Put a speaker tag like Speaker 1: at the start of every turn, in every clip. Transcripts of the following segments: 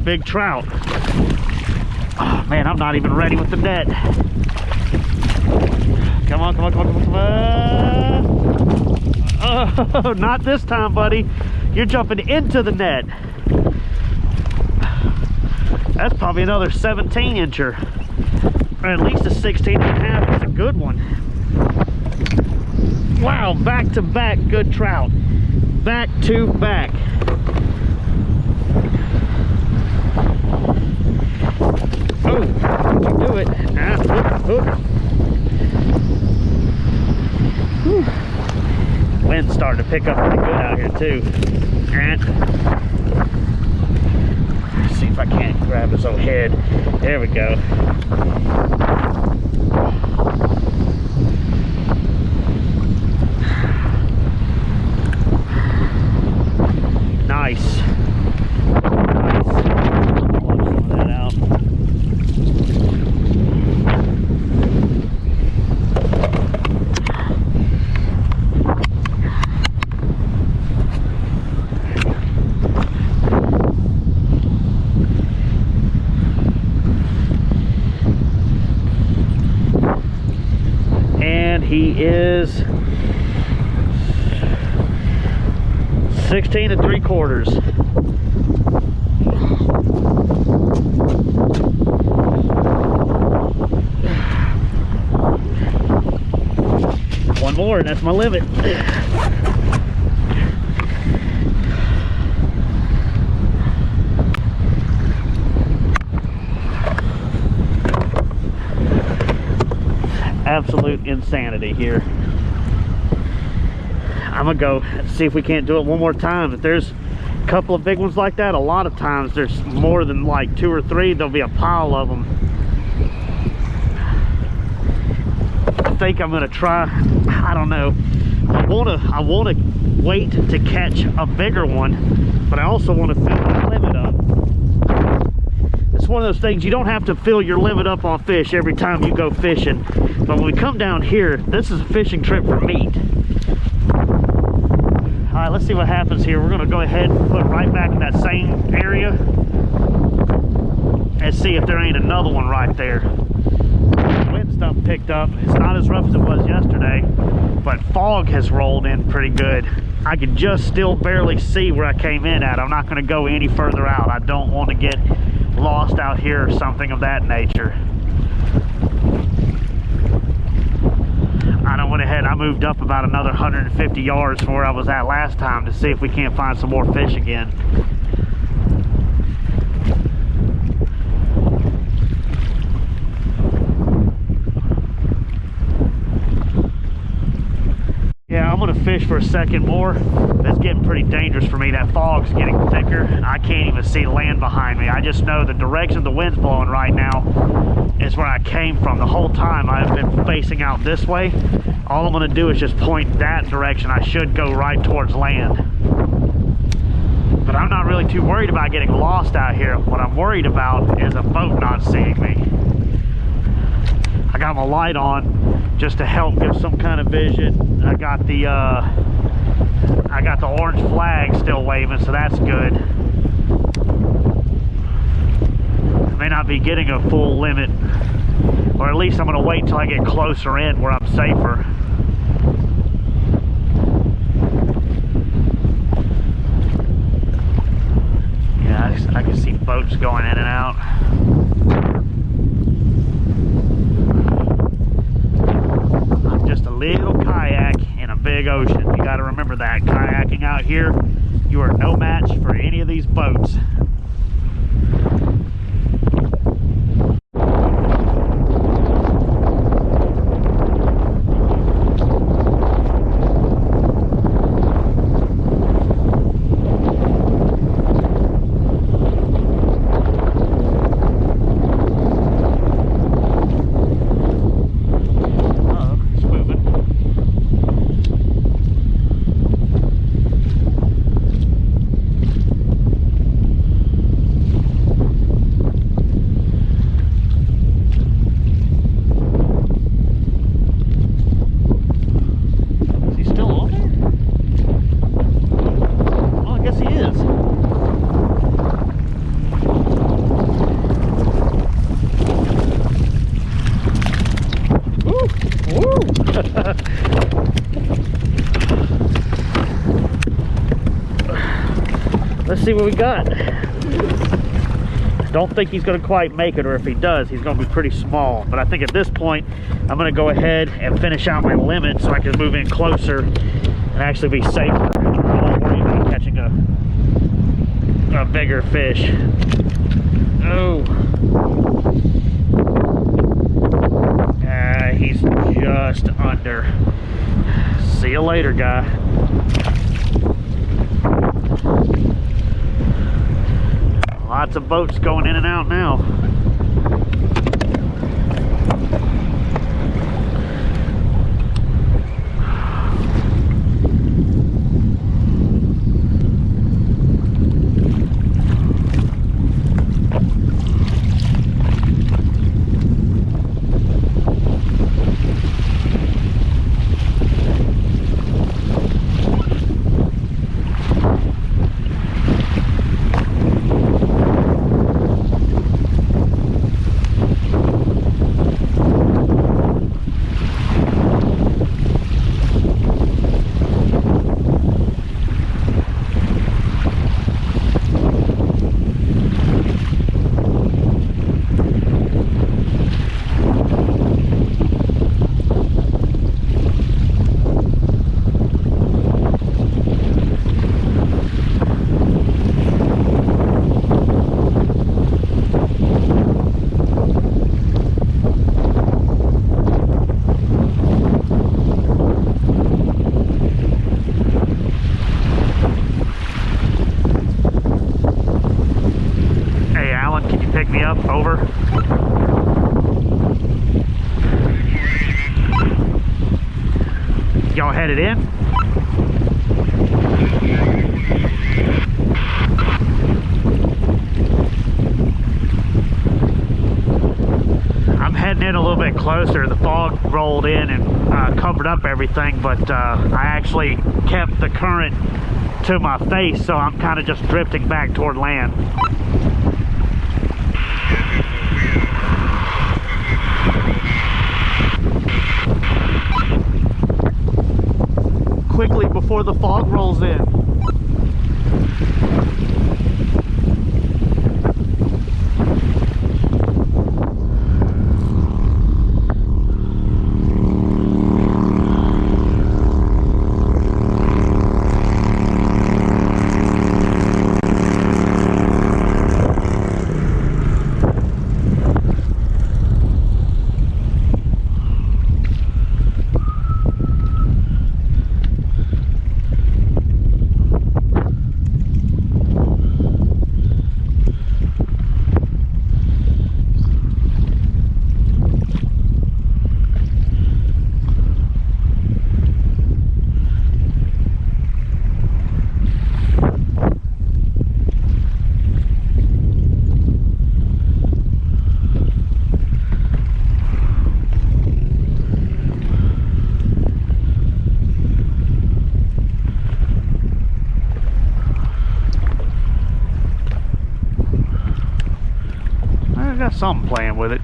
Speaker 1: big trout. Oh man, I'm not even ready with the net. Come on, come on, come on, come on, come on. Oh, not this time, buddy. You're jumping into the net. That's probably another 17 incher. Or at least a 16 and a half. It's a good one. Wow, back to back good trout. Back to back. Oh, do it. Ah, hook, hook. Wind's starting to pick up pretty good out here too. And see if I can't grab his old head. There we go. Nice. Nice. Pull some of that out. He is 16 3/4. One more and that's my limit. Absolute insanity here. I'm gonna go see if we can't do it one more time. If there's a couple of big ones like that, a lot of times there's more than like 2 or 3, there'll be a pile of them. I think I'm gonna try, I don't know, I wanna wait to catch a bigger one, but I also want to fill my limit up. It's one of those things, you don't have to fill your limit up on fish every time you go fishing. But when we come down here, this is a fishing trip for meat. All right, let's see what happens here. We're gonna go ahead and put right back in that same area and see if there ain't another one right there. The wind stuff picked up. It's not as rough as it was yesterday, but fog has rolled in pretty good. I can just still barely see where I came in at. I'm not gonna go any further out. I don't want to get lost out here or something of that nature. I went ahead, I moved up about another 150 yards from where I was at last time to see if we can't find some more fish again. Yeah, I'm gonna fish for a second more. It's getting pretty dangerous for me. That fog's getting thicker. I can't even see land behind me. I just know the direction the wind's blowing right now is where I came from. The whole time I've been facing out this way. All I'm gonna do is just point that direction. I should go right towards land. But I'm not really too worried about getting lost out here. What I'm worried about is a boat not seeing me. I got my light on just to help give some kind of vision. I got the orange flag still waving, so that's good. I may not be getting a full limit, or at least I'm gonna wait until I get closer in where I'm safer. Yeah, I can see boats going in and out. I'm just a little kayak in a big ocean. You got to remember that. Kayaking out here, you are no match for any of these boats. Let's see what we got. Don't think he's going to quite make it, or if he does, he's going to be pretty small. But I think at this point, I'm going to go ahead and finish out my limit so I can move in closer and actually be safer. I don't worry about catching a bigger fish. Oh. He's just under. See you later, guy. Lots of boats going in and out now. Over. Y'all headed in? I'm heading in a little bit closer. The fog rolled in and covered up everything, but I actually kept the current to my face, so I'm kind of just drifting back toward land. Quickly before the fog rolls in. Got something playing with it.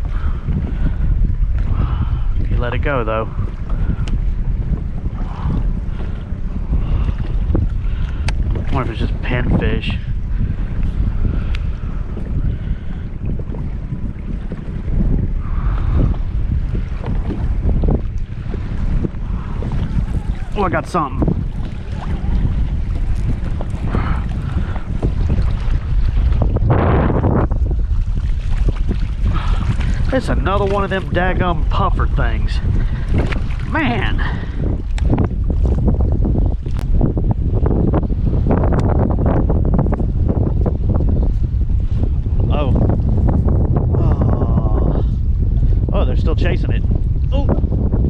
Speaker 1: You let it go though. I wonder if it's just pinfish. Oh, I got something. It's another one of them daggum puffer things. Man. Oh, they're still chasing it. Oh,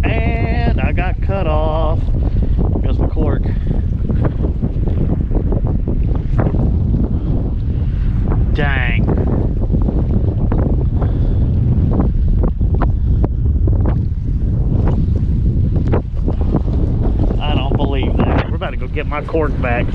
Speaker 1: and I got cut off. Goes my cork. Dang. To go get my cork back.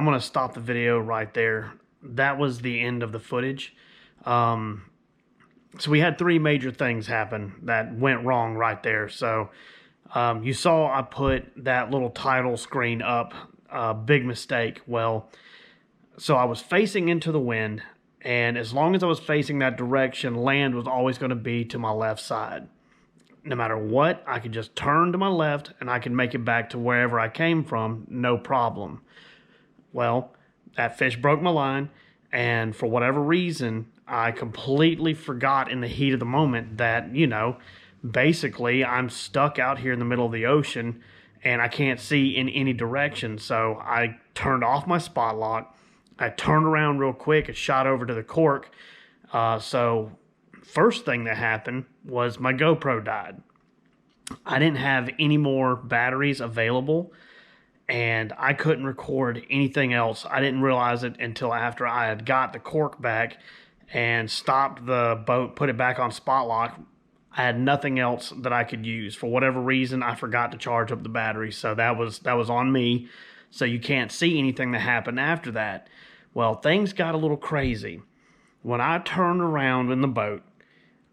Speaker 1: I'm going to stop the video right there. That was the end of the footage. So we had 3 major things happen that went wrong right there. So you saw I put that little title screen up, big mistake. Well, so I was facing into the wind, and as long as I was facing that direction, land was always going to be to my left side. No matter what, I could just turn to my left and I could make it back to wherever I came from, no problem. Well, that fish broke my line, and for whatever reason, I completely forgot in the heat of the moment that, you know, basically I'm stuck out here in the middle of the ocean and I can't see in any direction. So I turned off my spot lock. I turned around real quick and shot over to the cork. So first thing that happened was my GoPro died. I didn't have any more batteries available, and I couldn't record anything else. I didn't realize it until after I had got the cork back and stopped the boat, put it back on spot lock. I had nothing else that I could use. For whatever reason, I forgot to charge up the battery, so that was on me. So you can't see anything that happened after that. Well, things got a little crazy. When I turned around in the boat,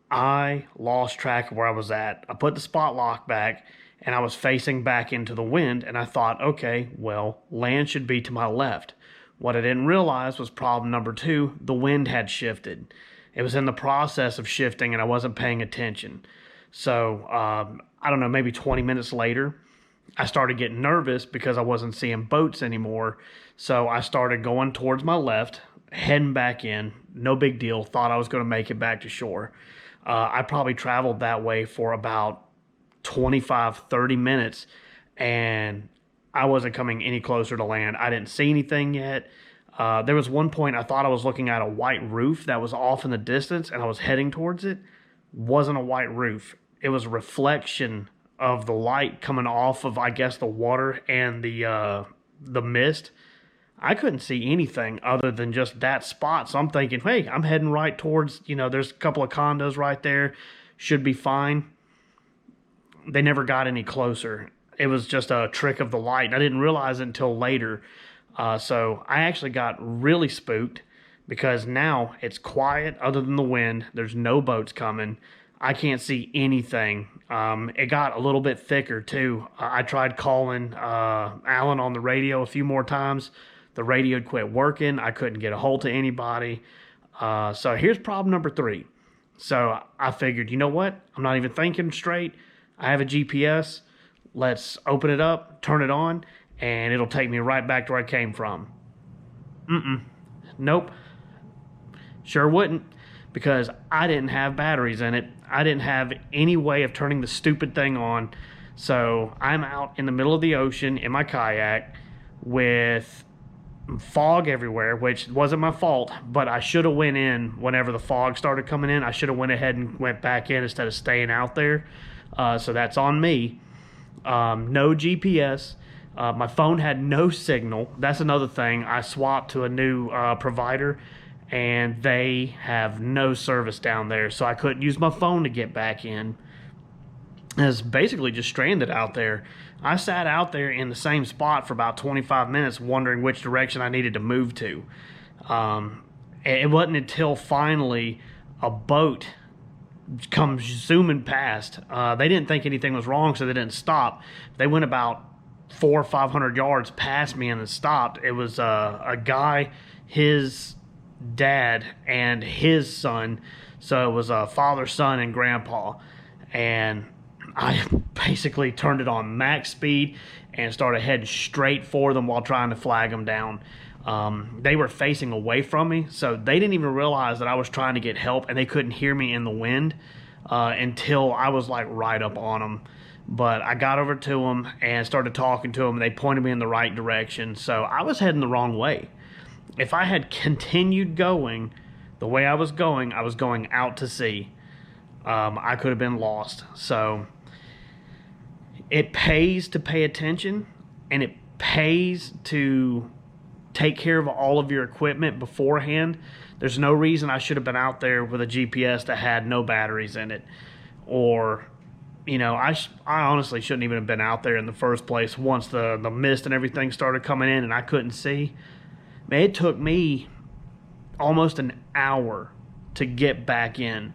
Speaker 1: I lost track of where I was at. I put the spot lock back, and I was facing back into the wind, and I thought, okay, well, land should be to my left. What I didn't realize was problem number 2, the wind had shifted. It was in the process of shifting, and I wasn't paying attention. So, I don't know, maybe 20 minutes later, I started getting nervous because I wasn't seeing boats anymore. So I started going towards my left, heading back in. No big deal. Thought I was going to make it back to shore. I probably traveled that way for about 25, 30 minutes, and I wasn't coming any closer to land. I didn't see anything yet. There was one point I thought I was looking at a white roof that was off in the distance, and I was heading towards it. Wasn't a white roof. It was a reflection of the light coming off of, I guess, the water and the mist. I couldn't see anything other than just that spot. So I'm thinking, hey, I'm heading right towards, you know, there's a couple of condos right there. Should be fine. They never got any closer. It was just a trick of the light. I didn't realize it until later. So I actually got really spooked because now it's quiet other than the wind. There's no boats coming. I can't see anything. It got a little bit thicker too. I tried calling Alan on the radio a few more times. The radio had quit working. I couldn't get a hold of anybody. So here's problem number 3. So I figured, you know what? I'm not even thinking straight. I have a GPS. Let's open it up, turn it on, and it'll take me right back to where I came from. Nope. Sure wouldn't, because I didn't have batteries in it. I didn't have any way of turning the stupid thing on. So I'm out in the middle of the ocean in my kayak with fog everywhere, which wasn't my fault, but I should have went in whenever the fog started coming in. I should have went ahead and went back in instead of staying out there. So that's on me. No GPS. My phone had no signal. That's another thing. I swapped to a new provider, and they have no service down there, so I couldn't use my phone to get back in. I was basically just stranded out there. I sat out there in the same spot for about 25 minutes wondering which direction I needed to move to. It wasn't until finally a boat comes zooming past. They didn't think anything was wrong, so they didn't stop. They went about 400 or 500 yards past me and then stopped. It was a guy, his dad, and his son. So it was a father, son, and grandpa. And I basically turned it on max speed and started heading straight for them while trying to flag them down. They were facing away from me, so they didn't even realize that I was trying to get help, and they couldn't hear me in the wind until I was like right up on them. But I got over to them and started talking to them, and they pointed me in the right direction. So I was heading the wrong way. If I had continued going the way I was going out to sea. I could have been lost. So it pays to pay attention, and it pays to take care of all of your equipment beforehand. There's no reason I should have been out there with a GPS that had no batteries in it. Or, you know, I honestly shouldn't even have been out there in the first place. Once the mist and everything started coming in and I couldn't see,
Speaker 2: Man, it took me almost an hour to get back in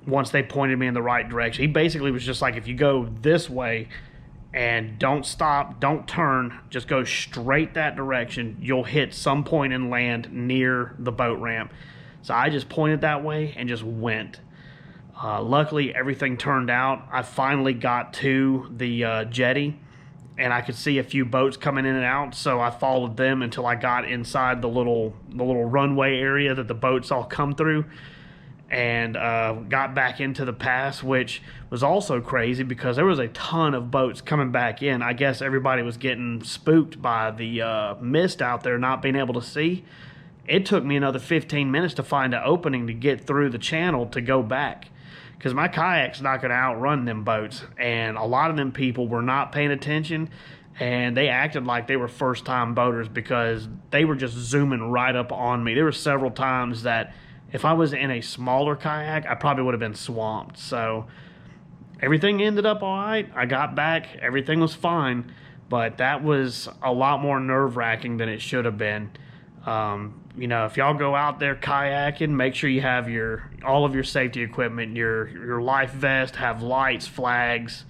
Speaker 2: once they pointed me in the right direction. He basically was just like, if you go this way and don't stop, don't turn, just go straight that direction, you'll hit some point in land near the boat ramp. So I just pointed that way and just went. Luckily, everything turned out. I finally got to the jetty, and I could see a few boats coming in and out, so I followed them until I got inside the little runway area that the boats all come through, and got back into the pass, which was also crazy because there was a ton of boats coming back in. I guess everybody was getting spooked by the mist out there, not being able to see. It took me another 15 minutes to find an opening to get through the channel to go back, because my kayak's not going to outrun them boats. And a lot of them people were not paying attention, and they acted like they were first-time boaters because they were just zooming right up on me. There were several times that if I was in a smaller kayak, I probably would have been swamped. So everything ended up all right. I got back. Everything was fine. But that was a lot more nerve-wracking than it should have been. You know, if y'all go out there kayaking, make sure you have all of your safety equipment, your life vest, have lights, flags,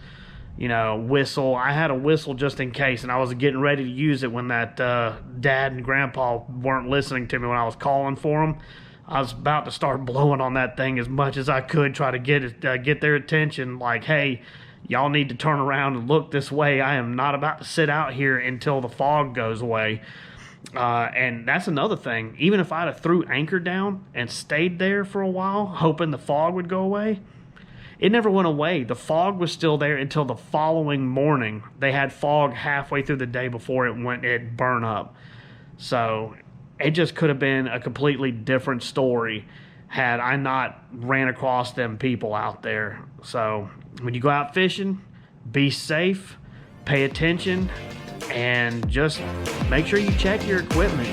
Speaker 2: you know, whistle. I had a whistle just in case, and I was getting ready to use it when that dad and grandpa weren't listening to me when I was calling for them. I was about to start blowing on that thing as much as I could, try to get their attention, like, hey, y'all need to turn around and look this way. I am not about to sit out here until the fog goes away. And that's another thing. Even if I'd have threw anchor down and stayed there for a while, hoping the fog would go away, it never went away. The fog was still there until the following morning. They had fog halfway through the day before it burned up. So it just could have been a completely different story had I not ran across them people out there. So when you go out fishing, be safe, pay attention, and just make sure you check your equipment.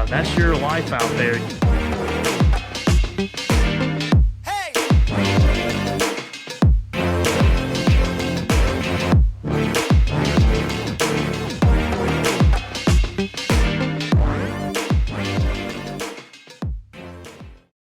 Speaker 2: That's your life out there.